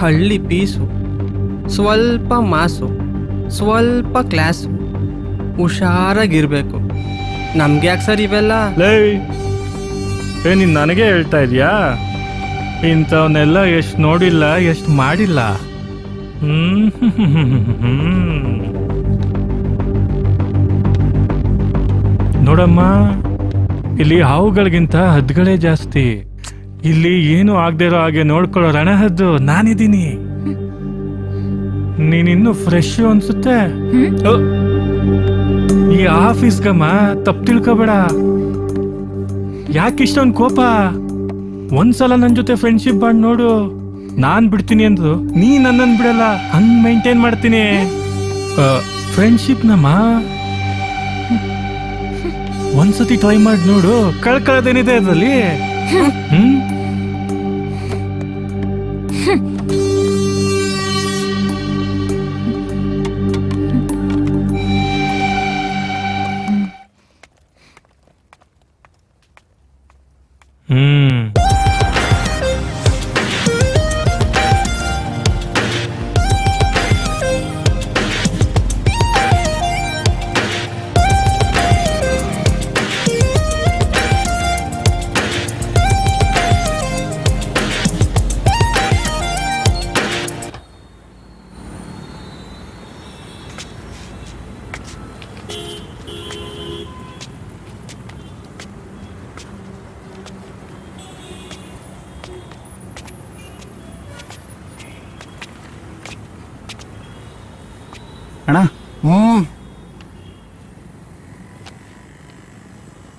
ಹಳ್ಳಿ ಪೀಸು, ಸ್ವಲ್ಪ ಮಾಸು, ಸ್ವಲ್ಪ ಕ್ಲಾಸು, ಹುಷಾರಾಗಿರ್ಬೇಕು. ನಮ್ಗೆ ಯಾಕೆ ಸರ್ ಇವೆಲ್ಲ? ನೀನ್ ನನಗೆ ಹೇಳ್ತಾ ಇದೀಯಾ? ಇಂಥವನ್ನೆಲ್ಲ ಎಷ್ಟು ನೋಡಿಲ್ಲ, ಎಷ್ಟು ಮಾಡಿಲ್ಲ. ನೋಡಮ್ಮ, ಇಲ್ಲಿ ಹಾವುಗಳಿಗಿಂತ ಹದ್ದುಗಳೇ ಜಾಸ್ತಿ. ಇಲ್ಲಿ ಏನು ಆಗದೆ ಇರೋ ಹಾಗೆ ನೋಡ್ಕೊಳ್ಳೋ ರಣಹದ್ದು ನಾನಿದ್ದೀನಿ. ನೀನಿನ್ನು ಫ್ರೆಶ್ ಅನ್ಸುತ್ತೆ. ಈ ಆಫೀಸ್ಗಮ್ಮ ತಪ್ಪು ತಿಳ್ಕೊಬೇಡ. ಯಾಕಿಷ್ಟೊಂದು ಕೋಪ? ಒಂದ್ಸಲ ನನ್ನ ಜೊತೆ ಫ್ರೆಂಡ್ಶಿಪ್ ಮಾಡಿ ನೋಡು. ನಾನ್ ಬಿಡ್ತೀನಿ ಅಂದ್ರು ನೀ ನನ್ನನ್ನು ಬಿಡಲ್ಲ. ಹಂಗ್ ಮೇಂಟೈನ್ ಮಾಡ್ತೀನಿ ಫ್ರೆಂಡ್ಶಿಪ್ ನಮ್ಮ. ಒಂದ್ಸತಿ ಟ್ರೈ ಮಾಡಿ ನೋಡು, ಕಳ್ಕೊಳ್ಳೋದೇನಿದೆ ಅದರಲ್ಲಿ. ಅಣ್ಣ,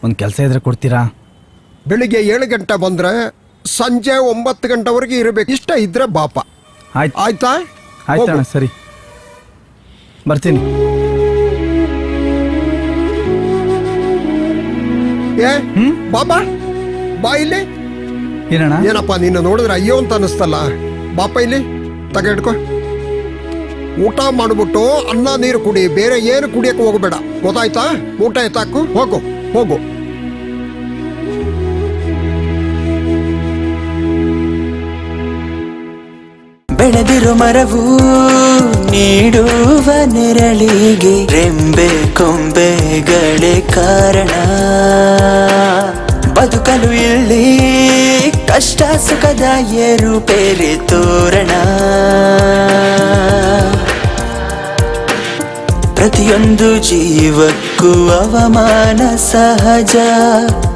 ಒಂದು ಕೆಲಸ ಇದ್ರೆ ಕೊಡ್ತೀರಾ? ಬೆಳಿಗ್ಗೆ 7 ಗಂಟೆ ಬಂದ್ರೆ ಸಂಜೆ 9 ಗಂಟೆವರೆಗೆ ಇರಬೇಕು. ಇಷ್ಟ ಇದ್ರೆ ಬಾಪ. ಆಯ್ತಾ? ಆಯ್ತಣ್ಣ, ಸರಿ ಬರ್ತೀನಿ. ಬಾಬಾ ಬಾ ಇಲ್ಲಿ. ಏನಣ್ಣ? ಏನಪ್ಪ ನಿನ್ನ ನೋಡಿದ್ರೆ ಅಯ್ಯೋ ಅಂತ ಅನಿಸ್ತಲ್ಲ. ಬಾಪ ಇಲ್ಲಿ ತಗೆಡ್ಕೊ. ಊಟ ಮಾಡ್ಬಿಟ್ಟು ಅನ್ನ ನೀರು ಕುಡಿ, ಬೇರೆ ಏನು ಕುಡಿಯಕ್ಕೆ ಹೋಗಬೇಡ, ಗೊತ್ತಾಯ್ತಾ? ಊಟ ಎತ್ತಾಕು, ಹೋಗು ಹೋಗು. ಬೆಳೆದಿರೋ ಮರವು ನೀಡುವ ನೆರಳಿಗೆ ರೆಂಬೆ ಕೊಂಬೆಗಳೇ ಕಾರಣ. ಬದುಕಲು ಇಲ್ಲಿ ಕಷ್ಟ ಸುಖದ ಏರುಪೇರೆ ತೋರಣ. ಪ್ರತಿಯೊಂದು ಜೀವಕ್ಕೂ ಅವಮಾನ ಸಹಜ,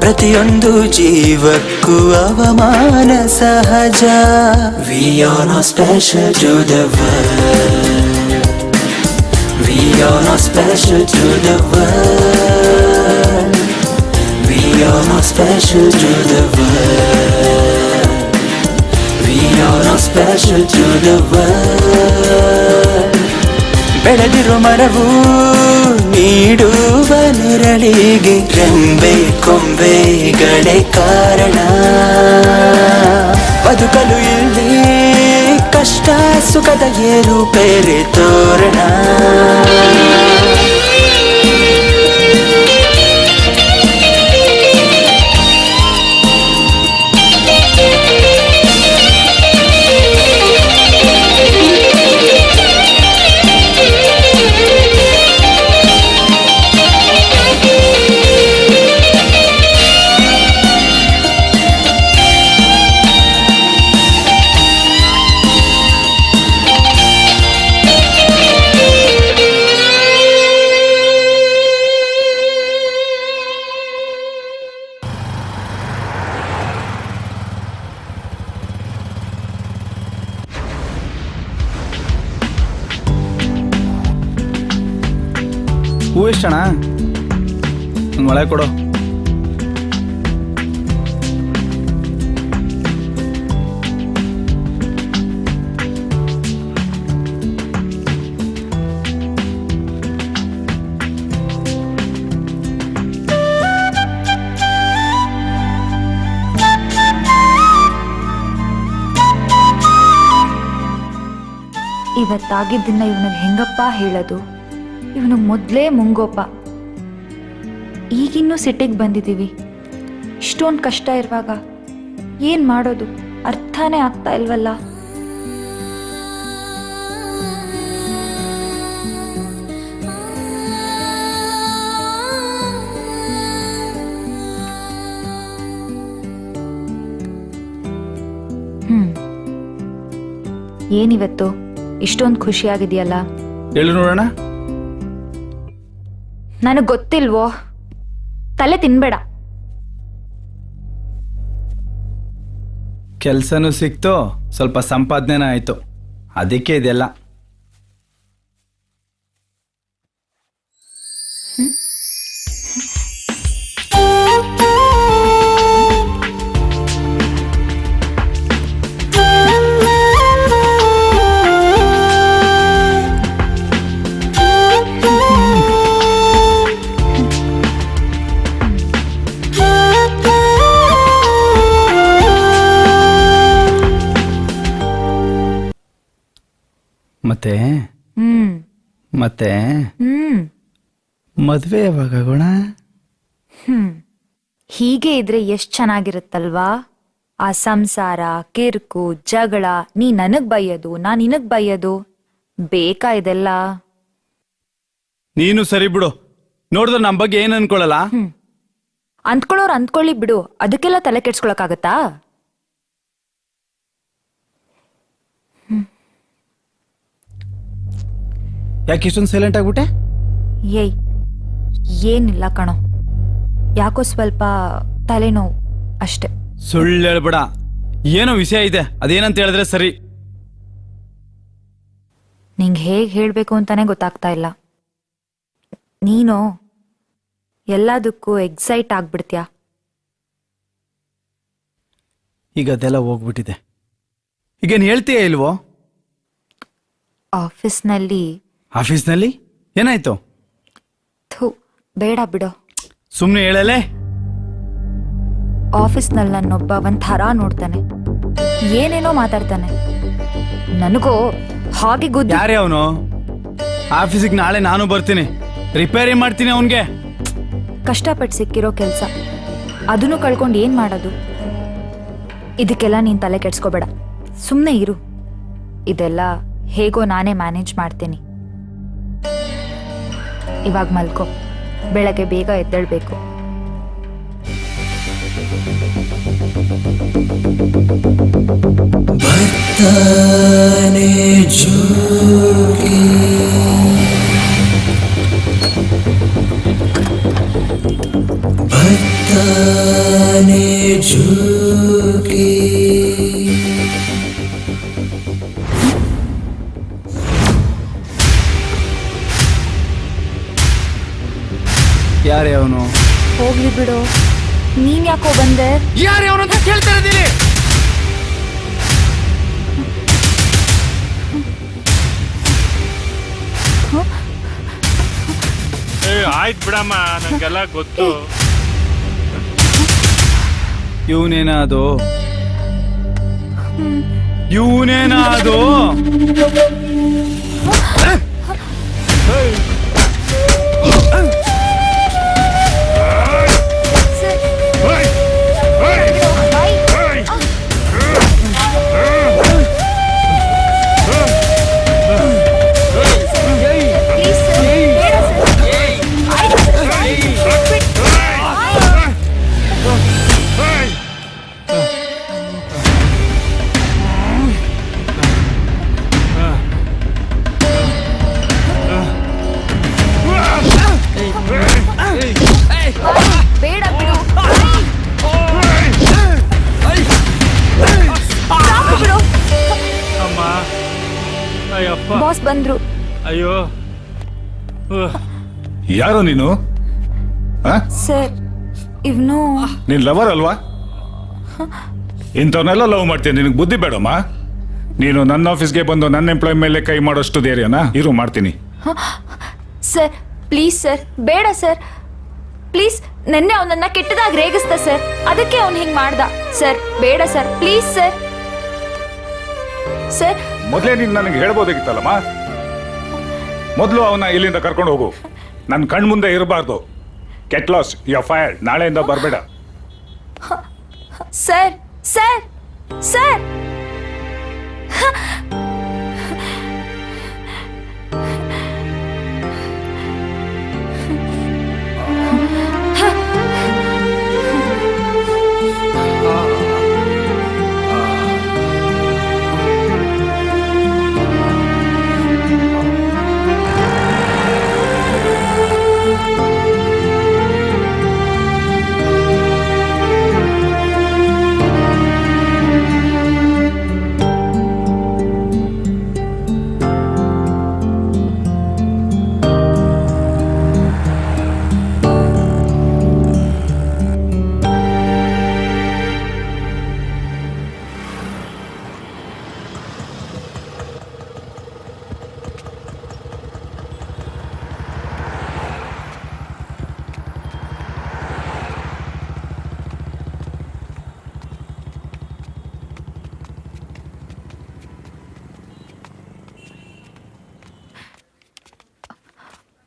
ಪ್ರತಿಯೊಂದು ಜೀವಕ್ಕೂ ಅವಮಾನ ಸಹಜ. We are not special to the world, we are not special to the world, we are not special to the world, we are not special to the world. ಬೆಳೆದಿರೋ ಮರವು ನೀಡುವ ನೆರಳಿಗೆ ರೆಂಬೆ ಕೊಂಬೆಗಳೇ ಕಾರಣ. ಬದುಕಲು ಇಲ್ಲಿ ಕಷ್ಟ ಸುಖದ ಏರುಪೇರೆ ತೋರಣ. ಹೂ ಎಷ್ಟಣ್ಣ? ಮಳೆ ಕೊಡು. ಇವತ್ತಾಗಿದ್ದನ್ನ ಇವನಿಗೆ ಹೆಂಗಪ್ಪ ಹೇಳೋದು? ಇವನು ಮೊದಲೇ ಮುಂಗೋಪ. ಈಗಿನ್ನೂ ಸಿಟ್ಟಿಗೆ ಬಂದಿದ್ದೀವಿ. ಇಷ್ಟೊಂದು ಕಷ್ಟ ಇರುವಾಗ ಏನು ಮಾಡೋದು? ಅರ್ಥನೇ ಆಗ್ತಾ ಇಲ್ವಲ್ಲ. ಏನಿವತ್ತು ಇಷ್ಟೊಂದು ಖುಷಿಯಾಗಿದೆಯಲ್ಲ? ಹೇಳು ನೋಡೋಣ. ನನಗೆ ಗೊತ್ತಿಲ್ವೋ, ತಲೆ ತಿನ್ಬೇಡ. ಕೆಲ್ಸನೂ ಸಿಕ್ತು, ಸ್ವಲ್ಪ ಸಂಪಾದನೆನೂ ಆಯ್ತು, ಅದಕ್ಕೆ ಇದೆಲ್ಲ. ಮತ್ತೆ ಮತ್ತೆ ಮದ್ವೆ ಯಾವಾಗ ಆಗೋಣ? ಹೀಗೆ ಇದ್ರೆ ಎಷ್ಟ್ ಚೆನ್ನಾಗಿರುತ್ತಲ್ವಾ? ಆ ಸಂಸಾರ, ಕಿರ್ಕು, ಜಗಳ, ನೀ ನನಗ್ ಬೈಯೋದು, ನಾ ನಿನಗ್ ಬೈಯೋದು, ಬೇಕಾ ಇದೆಲ್ಲ? ನೀನು ಸರಿ ಬಿಡು, ನೋಡಿದ್ರೆ ನಮ್ಮ ಬಗ್ಗೆ ಏನ್ ಅನ್ಕೊಳಲ್ಲ. ಅಂದ್ಕೊಳ್ಳೋರು ಅಂದ್ಕೊಳ್ಳಿ ಬಿಡು, ಅದಕ್ಕೆಲ್ಲ ತಲೆ ಕೆಡ್ಸ್ಕೊಳಕ್ಕಾಗತ್ತಾ? ಯಾಕೆ ಇಷ್ಟೊಂದು ಸೈಲೆಂಟ್ ಆಗ್ಬಿಟ್ಟೆ? ಏಯ್, ಏನಿಲ್ಲ ಕಣೋ, ಯಾಕೋ ಸ್ವಲ್ಪ ತಲೆನೋವು ಅಷ್ಟೆ. ಸುಳ್ಳು ಹೇಳ್ಬೇಡ, ಏನೋ ವಿಷಯ ಇದೆ, ಅದೇನಂತ ಹೇಳಿದ್ರೆ ಸರಿ. ನಿಂಗೆ ಹೇಗೆ ಹೇಳಬೇಕು ಅಂತಾನೆ ಗೊತ್ತಾಗ್ತಾ ಇಲ್ಲ. ನೀನು ಎಲ್ಲದಕ್ಕೂ ಎಕ್ಸೈಟ್ ಆಗ್ಬಿಡ್ತೀಯ. ಈಗ ಅದೆಲ್ಲ ಹೋಗ್ಬಿಟ್ಟಿದೆ. ಈಗೇನು ಹೇಳ್ತೀಯ ಇಲ್ವೋ? ಆಫೀಸ್ನಲ್ಲಿ ಏನಾಯ್ತು? ಥು, ಬೇಡ ಬಿಡು. ಸುಮ್ಮನೆ ಹೇಳಲೇ. ಆಫೀಸ್ನಲ್ಲಿ ನನ್ನೊಬ್ಬ ಒಂಥರ ನೋಡ್ತಾನೆ, ಏನೇನೋ ಮಾತಾಡ್ತಾನೆ. ನನಗೋ ಹಾಗೆ ಗುದ್ದು. ಯಾರೇ ಅವನು? ಆಫೀಸಿಗೆ ನಾಳೆ ನಾನು ಬರ್ತೀನಿ, ರಿಪೇರಿ ಮಾಡ್ತೀನಿ ಅವನ್ಗೆ. ಕಷ್ಟಪಟ್ಟು ಸಿಕ್ಕಿರೋ ಕೆಲಸ, ಅದನ್ನು ಕಳ್ಕೊಂಡು ಏನ್ ಮಾಡೋದು? ಇದಕ್ಕೆಲ್ಲ ನೀನ್ ತಲೆ ಕೆಡ್ಸ್ಕೋಬೇಡ, ಸುಮ್ಮನೆ ಇರು. ಇದೆಲ್ಲ ಹೇಗೋ ನಾನೇ ಮ್ಯಾನೇಜ್ ಮಾಡ್ತೀನಿ. ಇವಾಗ ಮಲ್ಕೋ, ಬೆಳಗ್ಗೆ ಬೇಗ ಎದ್ದೇಳ್ಬೇಕು. ಬರ್ತಾನೆ ಜೋಗಿ, ಬರ್ತಾನೆ ಜೋಗಿ. ಯಾರೇ ಅವನು? ಹೋಗ್ಲಿ ಬಿಡು, ನೀನ್ ಯಾಕೋ ಬಂದೆ? ಯಾರೇ ಅವನು ಅಂತ ಕೇಳ್ತಾ ಇದ್ದೀನಿ. ಆಯ್ತು ಬಿಡಮ್ಮ, ನಂಗೆಲ್ಲ ಗೊತ್ತು. ಇವನೇನಾದು? ಇವನೇನಾದು? ಬೇಡ ಬಿಡು. ಅಮ್ಮ, ಅಯ್ಯಪ್ಪ, ಬಾಸ್ ಬಂದ್ರು. ಅಯ್ಯೋ. ಯಾರು ನೀನು? ಸರ್, ಇವನು ನೀನ್ ಲವರ್ ಅಲ್ವಾ? ಇಂಥವನ್ನೆಲ್ಲ ಲವ್ ಮಾಡ್ತೀನಿ, ನಿನಗೆ ಬುದ್ಧಿ ಬೇಡಮ್ಮ. ನೀನು ನನ್ನ ಆಫೀಸ್ಗೆ ಬಂದು ನನ್ನ ಎಂಪ್ಲಾಯ್ ಮೇಲೆ ಕೈ ಮಾಡೋಷ್ಟು ಧೈರ್ಯನಾ? ಇರು, ಮಾಡ್ತೀನಿ. ಸರ್ ಪ್ಲೀಸ್ ಸರ್, ಬೇಡ ಸರ್ ಪ್ಲೀಸ್. ನೆನ್ನೆ ಅವನನ್ನ ಕೆಟ್ಟದಾಗಿ ರೇಗಿಸ್ದ ಸರ್, ಅದಕ್ಕೆ ಅವನು ಹಿಂಗ್ ಮಾಡ್ದ ಸರ್. ಬೇಡ ಸರ್, ಪ್ಲೀಸ್ ಸರ್. ಸರ್, ಮೊದಲೇ ನೀನು ನನಗೆ ಹೇಳ್ಬೋದಾಗಿತ್ತಲ್ಲಮ್ಮ. ಮೊದಲು ಅವನ ಇಲ್ಲಿಂದ ಕರ್ಕೊಂಡು ಹೋಗು, ನನ್ನ ಕಣ್ ಮುಂದೆ ಇರಬಾರ್ದು. Get lost, you are fired. ನಾಳೆಯಿಂದ ಬರಬೇಡ. ಸರ್ ಸರ್ ಸರ್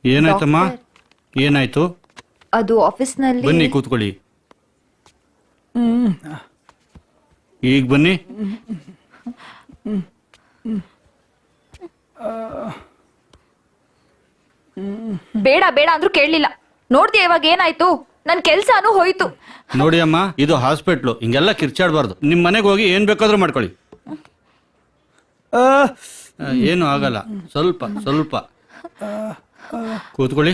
ಏನಾಯ್ತಮ್ಮ? ಏನಾಯ್ತು? ಅದು ಆಫೀಸ್ನಲ್ಲಿ ಬನ್ನಿ ಕೂತ್ಕೊಳ್ಳಿ. ಈಗ ಬನ್ನಿ. ಬೇಡ ಬೇಡ ಅಂದ್ರೂ ಕೇಳಲಿಲ್ಲ. ನೋಡ್ತೀಯ ಇವಾಗ ಏನಾಯ್ತು? ನನ್ ಕೆಲ್ಸಾನು ಹೋಯ್ತು. ನೋಡಿ ಅಮ್ಮ, ಇದು ಹಾಸ್ಪಿಟ್ಲು, ಹಿಂಗೆಲ್ಲ ಕಿರ್ಚಾಡ್ಬಾರ್ದು. ನಿಮ್ ಮನೆಗೆ ಹೋಗಿ ಏನ್ ಬೇಕಾದ್ರೂ ಮಾಡ್ಕೊಳ್ಳಿ. ಏನು ಆಗಲ್ಲ, ಸ್ವಲ್ಪ ಸ್ವಲ್ಪ ಕೂತ್ಕೊಳ್ಳಿ.